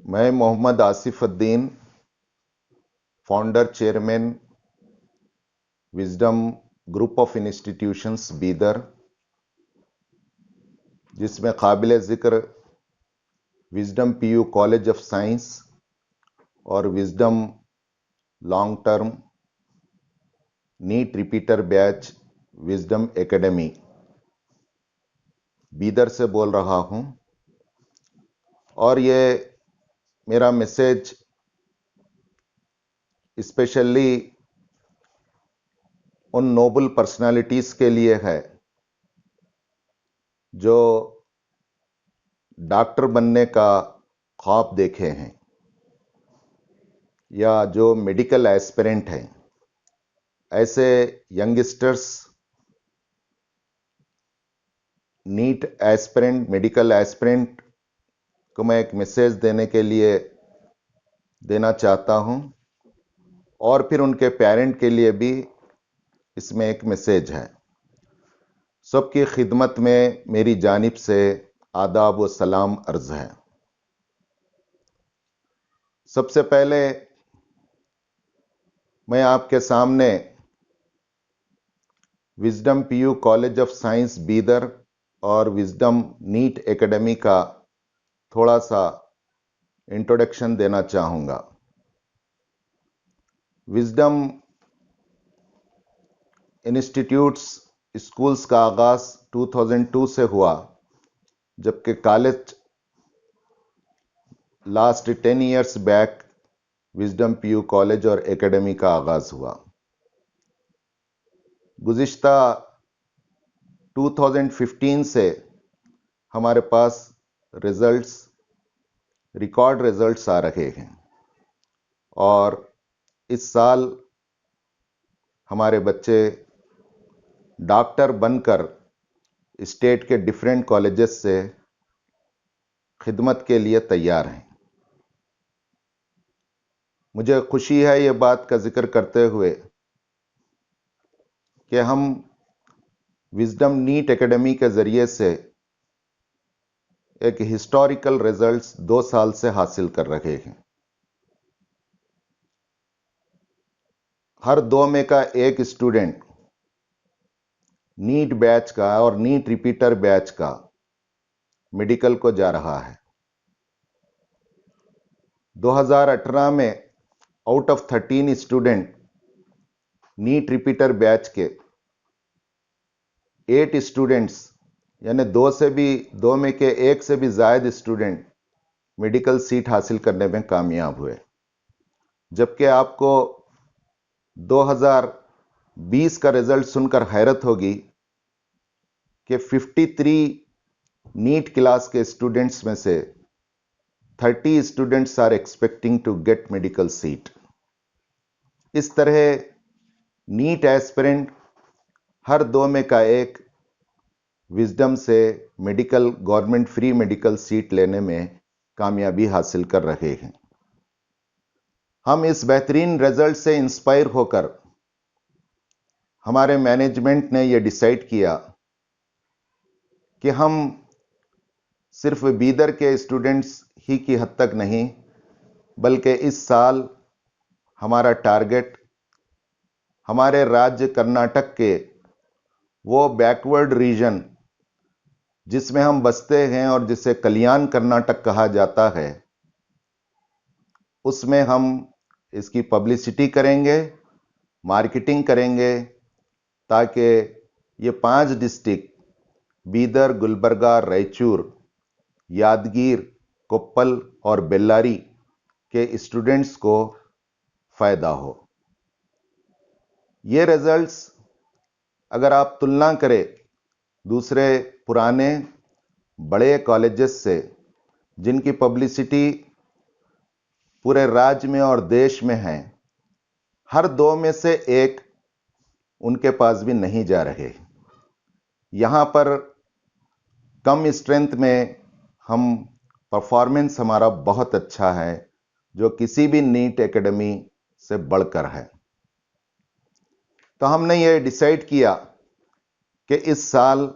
मैं Mohammed Asifuddin, founder chairman wisdom group of institutions Bidar, जिसमें काबिल ज़िक्र wisdom PU college of science और wisdom long term NEET repeater batch wisdom academy Bidar से बोल रहा हूं। और ये मेरा मैसेज स्पेशली उन नोबल पर्सनालिटीज़ के लिए है जो डॉक्टर बनने का ख्वाब देखे हैं या जो मेडिकल एस्पिरेंट हैं। ऐसे youngsters NEET aspirant, medical aspirant को मैं एक मैसेज देने के लिए देना चाहता हूं, और फिर उनके पेरेंट के लिए भी इसमें एक मैसेज है। सबकी खिदमत में मेरी जानिब से आदाब व सलाम अर्ज है। सबसे पहले मैं आपके सामने Wisdom PU college of science Bidar और विजडम नीट एकेडमी का थोड़ा सा इंट्रोडक्शन देना चाहूँगा। विजडम इंस्टीट्यूट्स स्कूल्स का आगाज़ 2002 से हुआ, जबकि college last 10 years back Wisdom PU college और एकेडमी का आगाज़ हुआ। गुज़िश्ता 2015 से हमारे पास रिकॉर्ड रिजल्ट्स आ रहे हैं, और इस साल हमारे बच्चे डॉक्टर बनकर स्टेट के डिफरेंट कॉलेजेस से खिदमत के लिए तैयार हैं। मुझे खुशी है ये बात का जिक्र करते हुए कि हम विजडम नीट एकेडमी के ज़रिए से एक हिस्टोरिकल रिजल्ट्स 2 साल से हासिल कर रहे हैं। हर 2 में का एक स्टूडेंट नीट बैच का और नीट रिपीटर बैच का मेडिकल को जा रहा है। 2018 में out of 13 student NEET repeater batch के 8 स्टूडेंट्स, यानी 2 में के एक से भी ज़्यादा स्टूडेंट मेडिकल सीट हासिल करने में कामयाब हुए। जबकि आपको 2020 का रिजल्ट सुनकर हैरत होगी कि 53 नीट क्लास के स्टूडेंट्स में से 30 students are expecting to get medical seat. इस तरह नीट एस्पिरेंट हर 2 में का एक विजडम से medical government free medical seat लेने में कामयाबी हासिल कर रहे हैं। हम इस बेहतरीन रिजल्ट से इंस्पायर होकर हमारे मैनेजमेंट ने यह डिसाइड किया कि हम सिर्फ बीदर के स्टूडेंट्स ही की हद तक नहीं, बल्कि इस साल हमारा टारगेट हमारे राज्य कर्नाटक के वो बैकवर्ड रीजन जिसमें हम बसते हैं और जिसे कल्याण कर्नाटक कहा जाता है, उसमें हम इसकी पब्लिसिटी करेंगे, मार्केटिंग करेंगे, ताकि ये 5 डिस्ट्रिक्ट बीदर, गुलबर्गा, रायचूर, यादगीर, कोप्पल और बेल्लारी के स्टूडेंट्स को फ़ायदा हो। ये रिजल्ट्स अगर आप तुलना करें दूसरे पुराने बड़े कॉलेजेस से, जिनकी पब्लिसिटी पूरे राज्य में और देश में है, हर 2 में से एक उनके पास भी नहीं जा रहे। यहाँ पर कम स्ट्रेंथ में हम परफॉर्मेंस हमारा बहुत अच्छा है, जो किसी भी नीट एकेडमी से बढ़कर है। तो हमने ये डिसाइड किया कि इस साल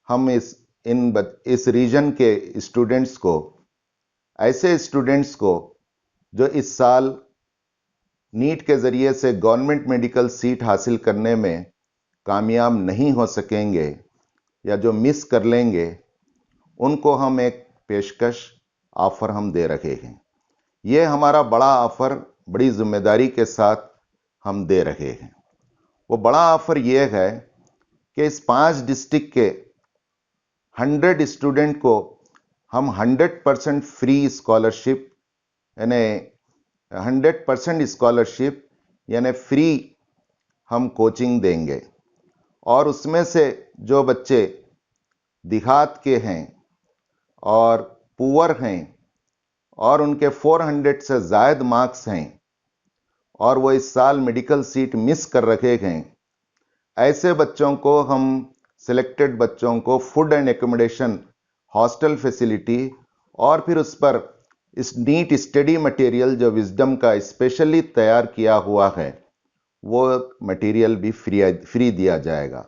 हम इस रीजन के स्टूडेंट्स को ऐसे स्टूडेंट्स को जो इस साल नीट के ज़रिए से गवर्नमेंट मेडिकल सीट हासिल करने में कामयाब नहीं हो सकेंगे या जो मिस कर लेंगे, उनको हम एक पेशकश ऑफ़र हम दे रहे हैं। ये हमारा बड़ा ऑफ़र बड़ी जिम्मेदारी के साथ हम दे रहे हैं। वो बड़ा ऑफ़र ये है कि इस 5 डिस्ट्रिक्ट के 100 स्टूडेंट को हम 100% फ्री स्कॉलरशिप यानी 100% स्कॉलरशिप यानी फ्री हम कोचिंग देंगे। और उसमें से जो बच्चे देहात के हैं और पुअर हैं और उनके 400 से ज़ायद मार्क्स हैं और वो इस साल मेडिकल सीट मिस कर रहे हैं, ऐसे बच्चों को हम सिलेक्टेड बच्चों को food and accommodation, hostel facility और फिर उस पर इस नीट स्टडी मटेरियल जो विजडम का स्पेशली तैयार किया हुआ है, वो मटेरियल भी फ्री दिया जाएगा।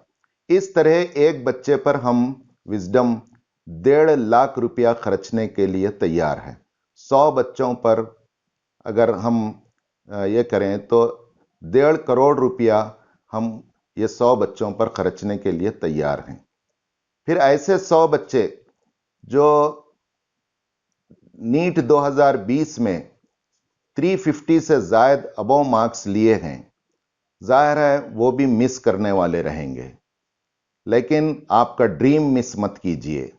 इस तरह एक बच्चे पर हम विजडम 1.5 लाख रुपया खर्चने के लिए तैयार है। 100 बच्चों पर अगर हम ये करें तो 1.5 करोड़ रुपया हम ये 100 बच्चों पर खर्चने के लिए तैयार हैं। फिर ऐसे 100 बच्चे जो नीट 2020 में 350 से ज़ायद अबव मार्क्स लिए हैं, जाहिर है वो भी मिस करने वाले रहेंगे। लेकिन आपका ड्रीम मिस मत कीजिए।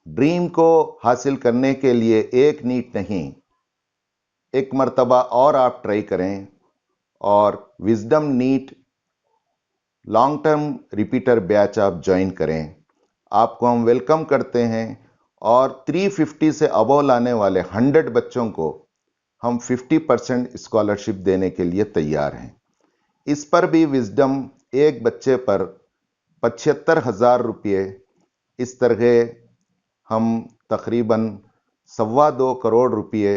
ड्रीम को हासिल करने के लिए एक नीट नहीं, एक मर्तबा और आप ट्राई करें और Wisdom NEET long term repeater batch आप ज्वाइन करें। आपको हम वेलकम करते हैं और 350 से अबव लाने वाले 100 बच्चों को हम 50% स्कॉलरशिप देने के लिए तैयार हैं। इस पर भी विजडम एक बच्चे पर 75,000 रुपये इस तरह हम तकरीबन 2.25 करोड़ रुपये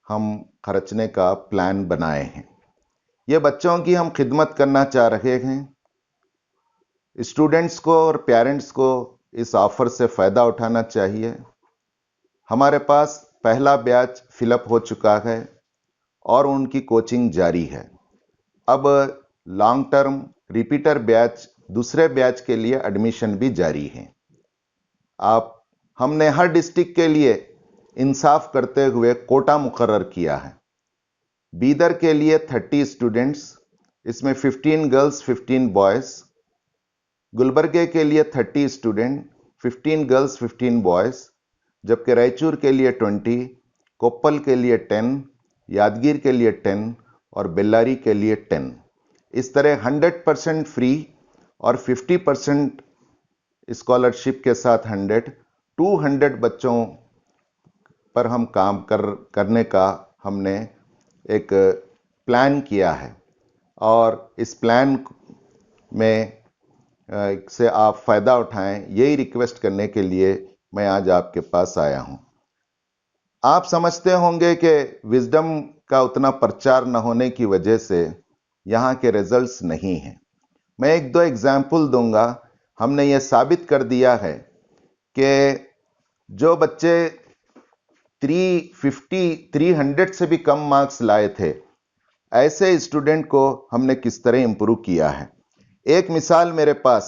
हम खर्चने का प्लान बनाए हैं। ये बच्चों की हम खिदमत करना चाह रहे हैं। स्टूडेंट्स को और पेरेंट्स को इस ऑफ़र से फ़ायदा उठाना चाहिए। हमारे पास पहला बैच फिलअप हो चुका है और उनकी कोचिंग जारी है। अब लॉन्ग टर्म रिपीटर बैच, दूसरे बैच के लिए एडमिशन भी जारी है। हमने हर डिस्ट्रिक्ट के लिए इंसाफ करते हुए कोटा मुकर्रर किया है। बीदर के लिए 30 स्टूडेंट्स, इसमें 15 गर्ल्स 15 बॉयज़। गुलबर्गे के लिए 30 स्टूडेंट, 15 गर्ल्स 15 बॉयज़। जबकि रायचूर के लिए 20, कोप्पल के लिए 10, यादगीर के लिए 10 और बेल्लारी के लिए 10। इस तरह 100% फ्री और 50% स्कॉलरशिप के साथ 200 बच्चों पर हम काम करने का हमने एक प्लान किया है और इस प्लान में से आप फ़ायदा उठाएं, यही रिक्वेस्ट करने के लिए मैं आज आपके पास आया हूं। आप समझते होंगे कि विजडम का उतना प्रचार न होने की वजह से यहाँ के रिजल्ट्स नहीं हैं। मैं 1-2 एग्जाम्पल दूंगा। हमने ये साबित कर दिया है कि जो बच्चे 300 से भी कम मार्क्स लाए थे, ऐसे स्टूडेंट को हमने किस तरह इंप्रूव किया है। एक मिसाल मेरे पास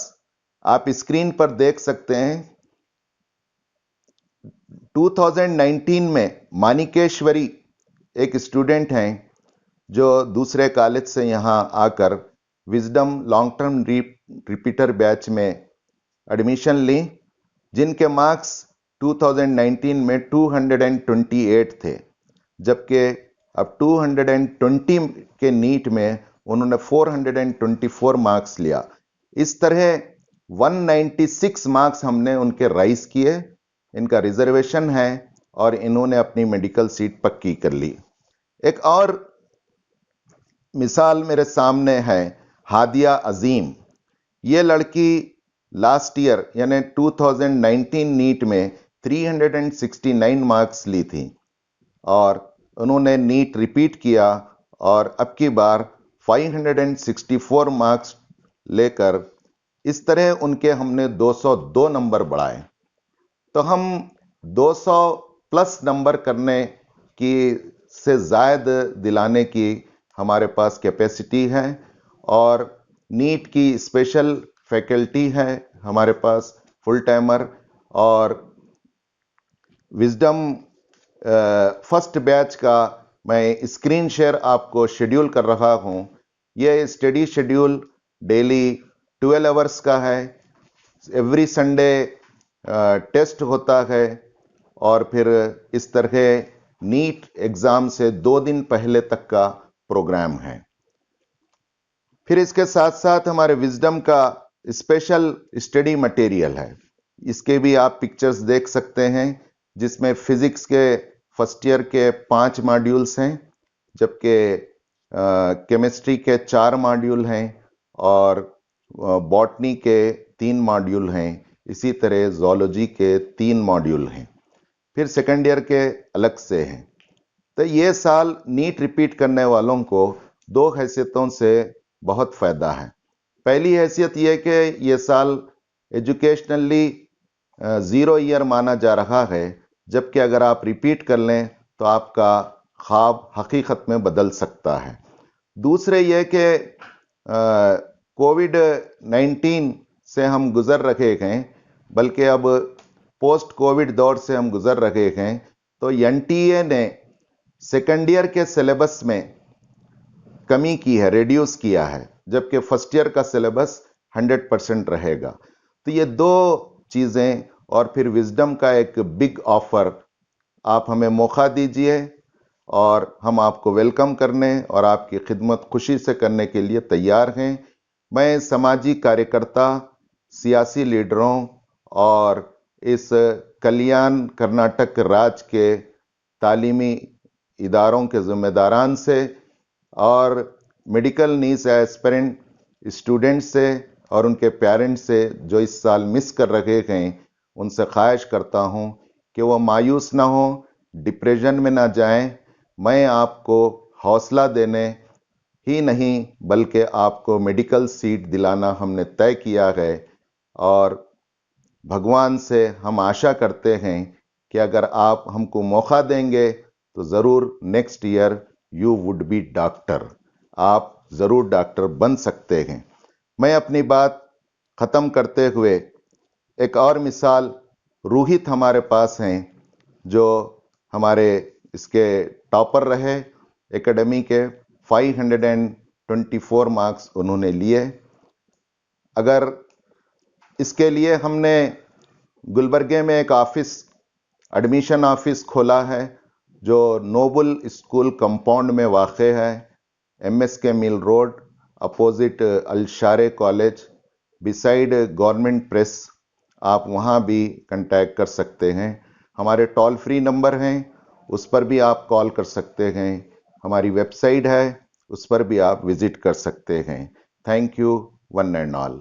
आप स्क्रीन पर देख सकते हैं। 2019 में मानिकेश्वरी एक स्टूडेंट हैं जो दूसरे कॉलेज से यहाँ आकर wisdom long term repeater batch में एडमिशन ली, जिनके मार्क्स 2019 में 228 थे, जबकि अब 220 के नीट में उन्होंने 424 मार्क्स लिया। इस तरह 196 मार्क्स हमने उनके राइज किए। इनका रिजर्वेशन है और इन्होंने अपनी मेडिकल सीट पक्की कर ली। एक और मिसाल मेरे सामने है हादिया अजीम। ये लड़की लास्ट ईयर यानी 2019 नीट में 369 मार्क्स ली थी और उन्होंने नीट रिपीट किया और अब की बार 564 मार्क्स लेकर इस तरह उनके हमने 202 नंबर बढ़ाए। तो हम 200 प्लस नंबर करने की से ज़ायद दिलाने की हमारे पास कैपेसिटी है और नीट की स्पेशल फैकल्टी है हमारे पास फुल टाइमर। और विजडम फर्स्ट बैच का मैं स्क्रीन शेयर आपको शेड्यूल कर रहा हूं। ये स्टडी शेड्यूल डेली 12 आवर्स का है। एवरी संडे टेस्ट होता है और फिर इस तरह नीट एग्जाम से 2 दिन पहले तक का प्रोग्राम है। फिर इसके साथ साथ हमारे विजडम का स्पेशल स्टडी मटेरियल है। इसके भी आप पिक्चर्स देख सकते हैं, जिसमें फिजिक्स के फर्स्ट ईयर के 5 मॉड्यूल्स हैं, जबकि केमिस्ट्री के 4 मॉड्यूल हैं और बॉटनी के 3 मॉड्यूल हैं। इसी तरह जोलॉजी के 3 मॉड्यूल हैं। फिर सेकेंड ईयर के अलग से हैं। तो ये साल नीट रिपीट करने वालों को 2 हैसियतों से बहुत फ़ायदा है। पहली हैसियत ये कि ये साल एजुकेशनली 0 ईयर माना जा रहा है, जबकि अगर आप रिपीट कर लें तो आपका ख्वाब हकीकत में बदल सकता है। दूसरे ये कि कोविड-19 से हम गुज़र रहे हैं, बल्कि अब पोस्ट कोविड दौर से हम गुज़र रहे हैं। तो एनटीए ने सेकेंड ईयर के सिलेबस में कमी की है, रिड्यूस किया है, जबकि फर्स्ट ईयर का सिलेबस 100% रहेगा। तो ये 2 चीज़ें और फिर विजडम का एक बिग ऑफर, आप हमें मौका दीजिए और हम आपको वेलकम करने और आपकी खिदमत खुशी से करने के लिए तैयार हैं। मैं समाजी कार्यकर्ता, सियासी लीडरों और इस कल्याण कर्नाटक राज्य के तालीमी इदारों के ज़िम्मेदारान से और मेडिकल नीड्स एस्पिरेंट स्टूडेंट से और उनके पेरेंट्स से जो इस साल मिस कर रहे हैं, उनसे ख्वाहिश करता हूं कि वो मायूस ना हो, डिप्रेशन में ना जाएं। मैं आपको हौसला देने ही नहीं बल्कि आपको मेडिकल सीट दिलाना हमने तय किया है और भगवान से हम आशा करते हैं कि अगर आप हमको मौका देंगे तो ज़रूर next year you would be doctor, आप ज़रूर डॉक्टर बन सकते हैं। मैं अपनी बात ख़त्म करते हुए एक और मिसाल, रोहित हमारे पास हैं जो हमारे इसके टॉपर रहे एकेडमी के। 524 मार्क्स उन्होंने लिए। अगर इसके लिए हमने गुलबर्गे में एक ऑफिस, एडमिशन ऑफिस खोला है जो नोबल स्कूल कंपाउंड में वाक़ है, MSK मिल रोड, अपोजिट अलशारे कॉलेज, बिसाइड गवर्नमेंट प्रेस। आप वहाँ भी कांटेक्ट कर सकते हैं। हमारे टोल फ्री नंबर हैं, उस पर भी आप कॉल कर सकते हैं। हमारी वेबसाइट है, उस पर भी आप विजिट कर सकते हैं। Thank you one and all.